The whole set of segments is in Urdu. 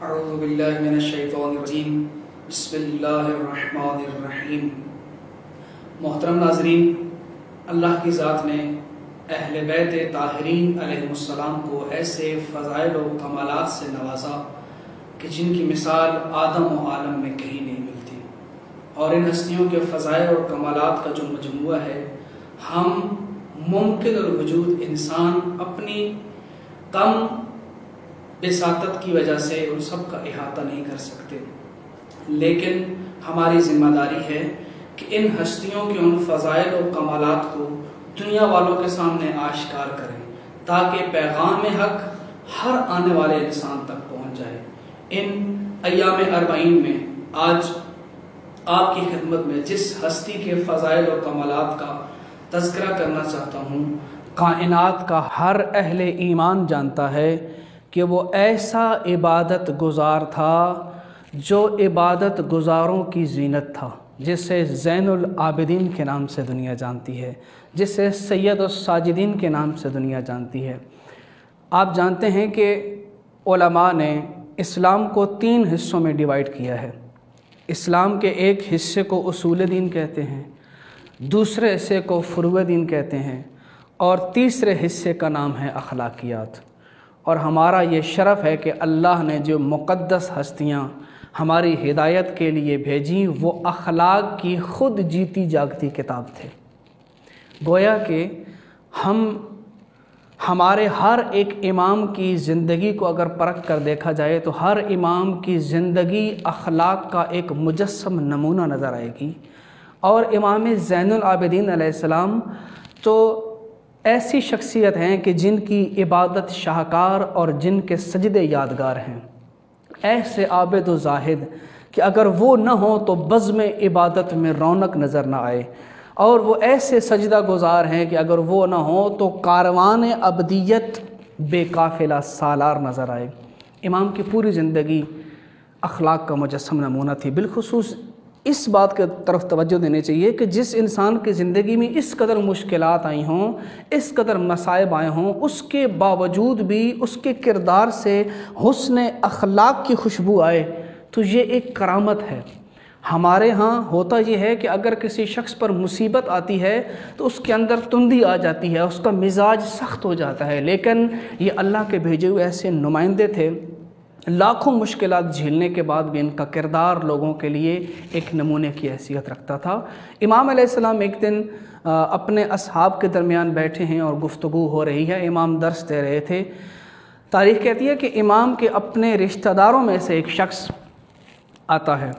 اعوذ باللہ من الشیطان الرجیم بسم اللہ الرحمن الرحیم۔ محترم ناظرین، اللہ کی ذات نے اہل بیت طاہرین علیہ السلام کو ایسے فضائل و کمالات سے نوازا کہ جن کی مثال آدم و عالم میں کہیں نہیں ملتی، اور ان ہستیوں کے فضائل اور کمالات کا جو مجموعہ ہے، ہم ممکن الوجود انسان اپنی کم بساطت کی وجہ سے ان سب کا احاطہ نہیں کر سکتے، لیکن ہماری ذمہ داری ہے کہ ان ہستیوں کے ان فضائل و کمالات کو دنیا والوں کے سامنے آشکار کریں تاکہ پیغام حق ہر آنے والے انسان تک پہنچ جائے۔ ان ایام 40 میں آج آپ کی خدمت میں جس ہستی کے فضائل و کمالات کا تذکرہ کرنا چاہتا ہوں، کائنات کا ہر اہل ایمان جانتا ہے کہ وہ ایسا عبادت گزار تھا جو عبادت گزاروں کی زینت تھا، جسے زین العابدین کے نام سے دنیا جانتی ہے، جسے سید الساجدین کے نام سے دنیا جانتی ہے۔ آپ جانتے ہیں کہ علماء نے اسلام کو 3 حصوں میں ڈیوائیڈ کیا ہے۔ اسلام کے ایک حصے کو اصول دین کہتے ہیں، دوسرے حصے کو فروع دین کہتے ہیں، اور تیسرے حصے کا نام ہے اخلاقیات۔ اور ہمارا یہ شرف ہے کہ اللہ نے جو مقدس ہستیاں ہماری ہدایت کے لیے بھیجیں وہ اخلاق کی خود جیتی جاگتی کتاب تھے۔ گویا کہ ہمارے ہر ایک امام کی زندگی کو اگر پرکھ کر دیکھا جائے تو ہر امام کی زندگی اخلاق کا ایک مجسم نمونہ نظر آئے گی، اور امام زین العابدین علیہ السلام تو ایسی شخصیت ہیں کہ جن کی عبادت شاہکار اور جن کے سجدے یادگار ہیں، ایسے عابد و زاہد کہ اگر وہ نہ ہوں تو بزم عبادت میں رونق نظر نہ آئے، اور وہ ایسے سجدہ گزار ہیں کہ اگر وہ نہ ہوں تو کاروان ابدیت بے قافلہ سالار نظر آئے۔ امام کی پوری زندگی اخلاق کا مجسم نمونہ تھی۔ بالخصوص اس بات کی طرف توجہ دینے چاہیے کہ جس انسان کی زندگی میں اس قدر مشکلات آئی ہوں، اس قدر مصائب آئے ہوں، اس کے باوجود بھی اس کے کردار سے حسن اخلاق کی خوشبو آئے تو یہ ایک کرامت ہے۔ ہمارے ہاں ہوتا یہ ہے کہ اگر کسی شخص پر مصیبت آتی ہے تو اس کے اندر تندی آ جاتی ہے، اس کا مزاج سخت ہو جاتا ہے، لیکن یہ اللہ کے بھیجے ہوئے ایسے نمائندے تھے، لاکھوں مشکلات جھیلنے کے بعد بھی ان کا کردار لوگوں کے لیے ایک نمونے کی حیثیت رکھتا تھا۔ امام علیہ السلام ایک دن اپنے اصحاب کے درمیان بیٹھے ہیں اور گفتگو ہو رہی ہے، امام درس دے رہے تھے۔ تاریخ کہتی ہے کہ امام کے اپنے رشتہ داروں میں سے ایک شخص آتا ہے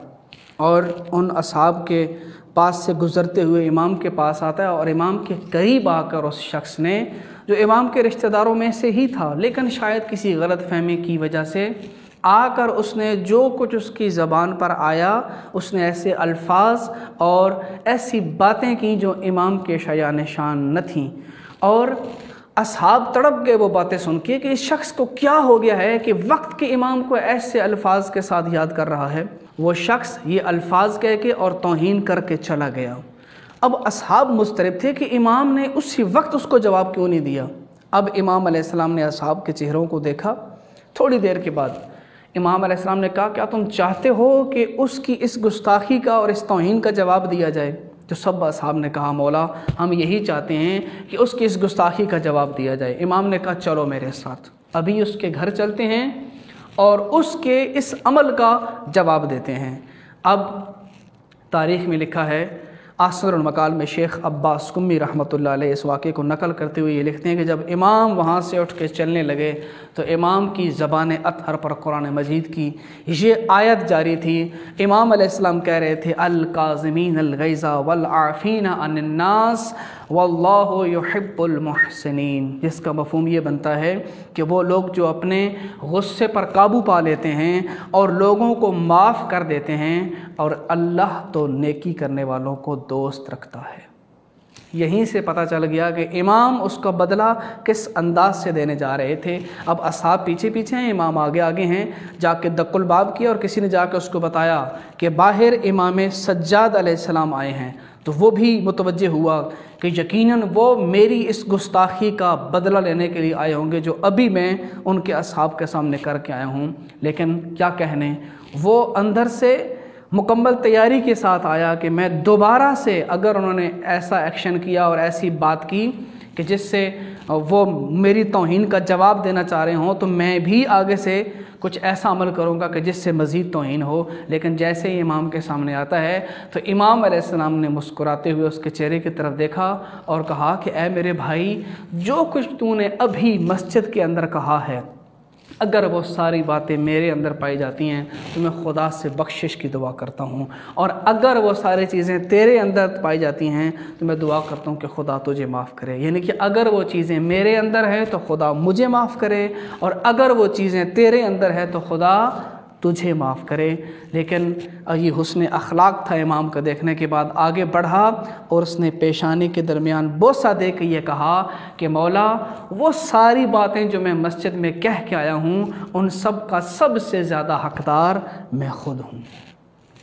اور ان اصحاب کے پاس سے گزرتے ہوئے امام کے پاس آتا ہے، اور امام کے قریب آ کر اس شخص نے، جو امام کے رشتہ داروں میں سے ہی تھا لیکن شاید کسی غلط فہمی کی وجہ سے، آ کر اس نے جو کچھ اس کی زبان پر آیا، اس نے ایسے الفاظ اور ایسی باتیں کی جو امام کے شایان شان نہ تھیں، اور اصحاب تڑپ گئے وہ باتیں سن کے کہ اس شخص کو کیا ہو گیا ہے کہ وقت کے امام کو ایسے الفاظ کے ساتھ یاد کر رہا ہے۔ وہ شخص یہ الفاظ کہہ کے اور توہین کر کے چلا گیا۔ اب اصحاب مضطرب تھے کہ امام نے اسی وقت اس کو جواب کیوں نہیں دیا۔ اب امام علیہ السلام نے اصحاب کے چہروں کو دیکھا۔ تھوڑی دیر کے بعد امام علیہ السلام نے کہا، کیا تم چاہتے ہو کہ اس کی اس گستاخی کا اور اس توہین کا جواب دیا جائے؟ تو سب اصحاب نے کہا، مولا ہم یہی چاہتے ہیں کہ اس کی اس گستاخی کا جواب دیا جائے۔ امام نے کہا، چلو میرے ساتھ، ابھی اس کے گھر چلتے ہیں اور اس کے اس عمل کا جواب دیتے ہیں۔ اب تاریخ میں لکھا ہے، آثار المقال میں شیخ عباس قمی رحمۃ اللہ علیہ اس واقعے کو نقل کرتے ہوئے یہ لکھتے ہیں کہ جب امام وہاں سے اٹھ کے چلنے لگے تو امام کی زبان اطہر پر قرآن مجید کی یہ آیت جاری تھی۔ امام علیہ السلام کہہ رہے تھے، الکاظمین الغیظ والعافین عن الناس واللہ یحب المحسنین، جس کا مفہوم یہ بنتا ہے کہ وہ لوگ جو اپنے غصے پر قابو پا لیتے ہیں اور لوگوں کو معاف کر دیتے ہیں، اور اللہ تو نیکی کرنے والوں کو دوست رکھتا ہے۔ یہیں سے پتہ چل گیا کہ امام اس کا بدلہ کس انداز سے دینے جا رہے تھے۔ اب اصحاب پیچھے پیچھے ہیں، امام آگے آگے ہیں۔ جا کے دق الباب کیا اور کسی نے جا کے اس کو بتایا کہ باہر امام سجاد علیہ السلام آئے ہیں۔ تو وہ بھی متوجہ ہوا کہ یقیناً وہ میری اس گستاخی کا بدلہ لینے کے لیے آئے ہوں گے جو ابھی میں ان کے اصحاب کے سامنے کر کے آیا ہوں۔ لیکن کیا کہنے، وہ اندر سے مکمل تیاری کے ساتھ آیا کہ میں دوبارہ سے اگر انہوں نے ایسا ایکشن کیا اور ایسی بات کی کہ جس سے وہ میری توہین کا جواب دینا چاہ رہے ہوں، تو میں بھی آگے سے کچھ ایسا عمل کروں گا کہ جس سے مزید توہین ہو۔ لیکن جیسے ہی امام کے سامنے آتا ہے تو امام علیہ السلام نے مسکراتے ہوئے اس کے چہرے کی طرف دیکھا اور کہا کہ اے میرے بھائی، جو کچھ تو نے ابھی مسجد کے اندر کہا ہے، اگر وہ ساری باتیں میرے اندر پائی جاتی ہیں تو میں خدا سے بخشش کی دعا کرتا ہوں، اور اگر وہ ساری چیزیں تیرے اندر پائی جاتی ہیں تو میں دعا کرتا ہوں کہ خدا تجھے معاف کرے۔ یعنی کہ اگر وہ چیزیں میرے اندر ہیں تو خدا مجھے معاف کرے، اور اگر وہ چیزیں تیرے اندر ہیں تو خدا تجھے معاف کرے۔ لیکن یہ حسن اخلاق تھا امام کا۔ دیکھنے کے بعد آگے بڑھا اور اس نے پیشانی کے درمیان بوسہ دے کے یہ کہا کہ مولا، وہ ساری باتیں جو میں مسجد میں کہہ کے آیا ہوں، ان سب کا سب سے زیادہ حقدار میں خود ہوں۔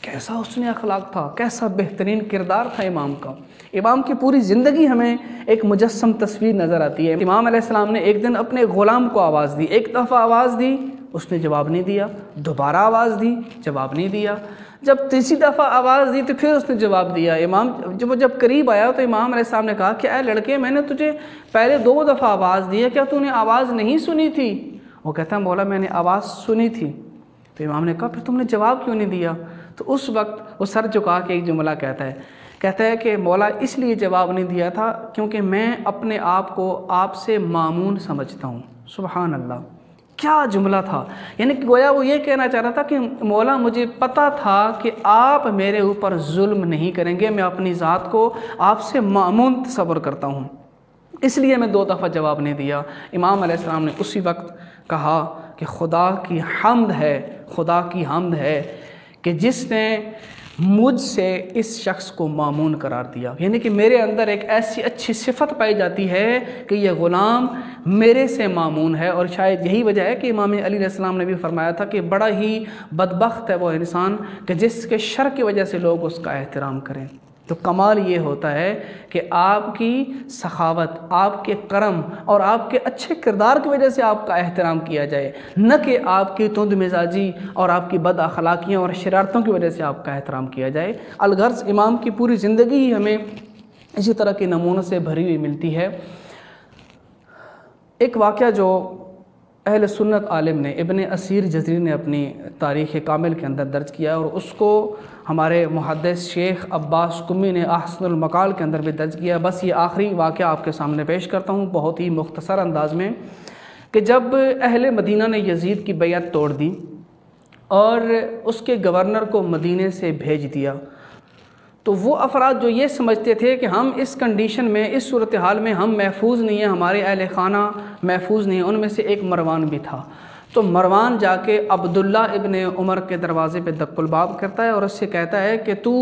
کیسا حسن اخلاق تھا، کیسا بہترین کردار تھا امام کا۔ امام کی پوری زندگی ہمیں ایک مجسم تصویر نظر آتی ہے۔ امام علیہ السلام نے ایک دن اپنے غلام کو آواز دی، ایک دفعہ آواز دی، اس نے جواب نہیں دیا، دوبارہ آواز دی، جواب نہیں دیا، جب تیسری دفعہ آواز دی تو پھر اس نے جواب دیا۔ امام جب قریب آیا تو امام علیہ السلام نے کہا کہ اے لڑکے، میں نے تجھے پہلے 2 دفعہ آواز دی ہے، کیا تو نے آواز نہیں سنی تھی؟ وہ کہتا ہے مولا میں نے آواز سنی تھی۔ تو امام نے کہا پھر تم نے جواب کیوں نہیں دیا؟ تو اس وقت وہ سر جھکا کے ایک جملہ کہتا ہے کہ مولا اس لیے جواب نہیں دیا تھا کیونکہ میں اپنے آپ کو آپ سے مامون سمجھتا ہوں۔ سبحان اللہ، کیا جملہ تھا! یعنی کہ گویا وہ یہ کہنا چاہ رہا تھا کہ مولا مجھے پتہ تھا کہ آپ میرے اوپر ظلم نہیں کریں گے، میں اپنی ذات کو آپ سے مامون تصور کرتا ہوں، اس لیے میں 2 دفعہ جواب نہیں دیا۔ امام علیہ السلام نے اسی وقت کہا کہ خدا کی حمد ہے کہ جس نے مجھ سے اس شخص کو مامون قرار دیا۔ یعنی کہ میرے اندر ایک ایسی اچھی صفت پائی جاتی ہے کہ یہ غلام میرے سے مامون ہے، اور شاید یہی وجہ ہے کہ امام علی علیہ السلام نے بھی فرمایا تھا کہ بڑا ہی بدبخت ہے وہ انسان کہ جس کے شر کی وجہ سے لوگ اس کا احترام کریں۔ تو کمال یہ ہوتا ہے کہ آپ کی سخاوت، آپ کے کرم اور آپ کے اچھے کردار کی وجہ سے آپ کا احترام کیا جائے، نہ کہ آپ کی تند مزاجی اور آپ کی بد اخلاقیاں اور شرارتوں کی وجہ سے آپ کا احترام کیا جائے۔ الغرض امام کی پوری زندگی ہی ہمیں اسی طرح کے نمونوں سے بھری ہوئی ملتی ہے۔ ایک واقعہ جو اہل سنت عالم نے ابن اسیر جزری نے اپنی تاریخ کامل کے اندر درج کیا، اور اس کو ہمارے محدث شیخ عباس قمی نے احسن المقال کے اندر بھی درج کیا۔ بس یہ آخری واقعہ آپ کے سامنے پیش کرتا ہوں بہت ہی مختصر انداز میں، کہ جب اہل مدینہ نے یزید کی بیعت توڑ دی اور اس کے گورنر کو مدینے سے بھیج دیا، تو وہ افراد جو یہ سمجھتے تھے کہ ہم اس کنڈیشن میں، اس صورتحال میں ہم محفوظ نہیں ہیں، ہمارے اہل خانہ محفوظ نہیں ہیں، ان میں سے ایک مروان بھی تھا۔ تو مروان جا کے عبداللہ ابن عمر کے دروازے پہ دق الباب کرتا ہے اور اس سے کہتا ہے کہ تو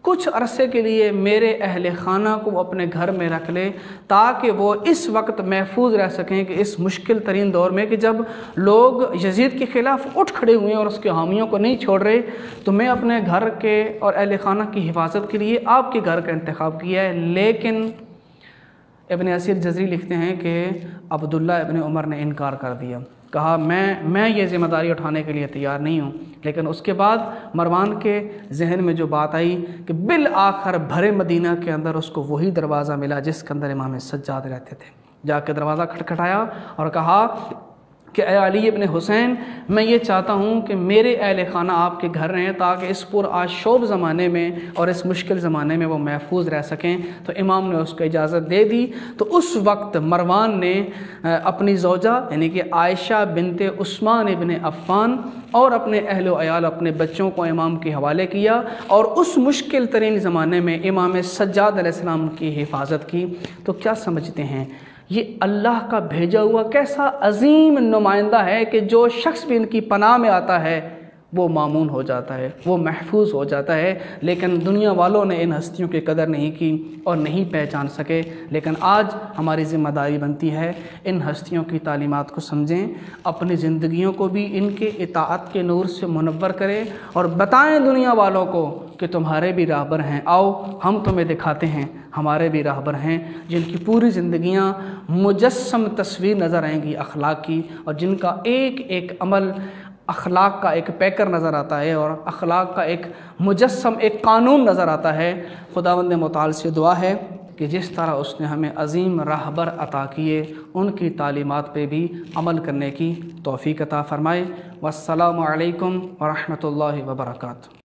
کچھ عرصے کے لیے میرے اہل خانہ کو اپنے گھر میں رکھ لے تاکہ وہ اس وقت محفوظ رہ سکیں کہ اس مشکل ترین دور میں کہ جب لوگ یزید کے خلاف اٹھ کھڑے ہوئے ہیں اور اس کے حامیوں کو نہیں چھوڑ رہے، تو میں اپنے گھر کے اور اہل خانہ کی حفاظت کے لیے آپ کے گھر کا انتخاب کیا ہے۔ لیکن ابن اسیر جزری لکھتے ہیں کہ عبداللہ ابن عمر نے انکار کر دیا، کہا میں یہ ذمہ داری اٹھانے کے لیے تیار نہیں ہوں۔ لیکن اس کے بعد مروان کے ذہن میں جو بات آئی کہ بالآخر بھرے مدینہ کے اندر اس کو وہی دروازہ ملا جس کے اندر امام سجاد رہتے تھے، جا کے دروازہ کھٹکھٹایا اور کہا کہ اے علی ابن حسین، میں یہ چاہتا ہوں کہ میرے اہل خانہ آپ کے گھر رہیں تاکہ اس پر آشوب زمانے میں اور اس مشکل زمانے میں وہ محفوظ رہ سکیں۔ تو امام نے اس کو اجازت دے دی۔ تو اس وقت مروان نے اپنی زوجہ یعنی کہ عائشہ بنت عثمان ابن عفان اور اپنے اہل و عیال، اپنے بچوں کو امام کے حوالے کیا اور اس مشکل ترین زمانے میں امام سجاد علیہ السلام کی حفاظت کی۔ تو کیا سمجھتے ہیں، یہ اللہ کا بھیجا ہوا کیسا عظیم نمائندہ ہے کہ جو شخص بھی ان کی پناہ میں آتا ہے وہ مامون ہو جاتا ہے، وہ محفوظ ہو جاتا ہے، لیکن دنیا والوں نے ان ہستیوں کی قدر نہیں کی اور نہیں پہچان سکے۔ لیکن آج ہماری ذمہ داری بنتی ہے ان ہستیوں کی تعلیمات کو سمجھیں، اپنی زندگیوں کو بھی ان کے اطاعت کے نور سے منور کریں اور بتائیں دنیا والوں کو کہ تمہارے بھی راہبر ہیں، آؤ ہم تمہیں دکھاتے ہیں ہمارے بھی راہبر ہیں جن کی پوری زندگیاں مجسم تصویر نظر آئیں گی اخلاق کی، اور جن کا ایک ایک عمل اخلاق کا ایک پیکر نظر آتا ہے اور اخلاق کا ایک مجسم ایک قانون نظر آتا ہے۔ خداوند متعال سے دعا ہے کہ جس طرح اس نے ہمیں عظیم راہبر عطا کیے، ان کی تعلیمات پہ بھی عمل کرنے کی توفیق عطا فرمائے۔ والسلام علیکم ورحمۃ اللہ وبرکاتہ۔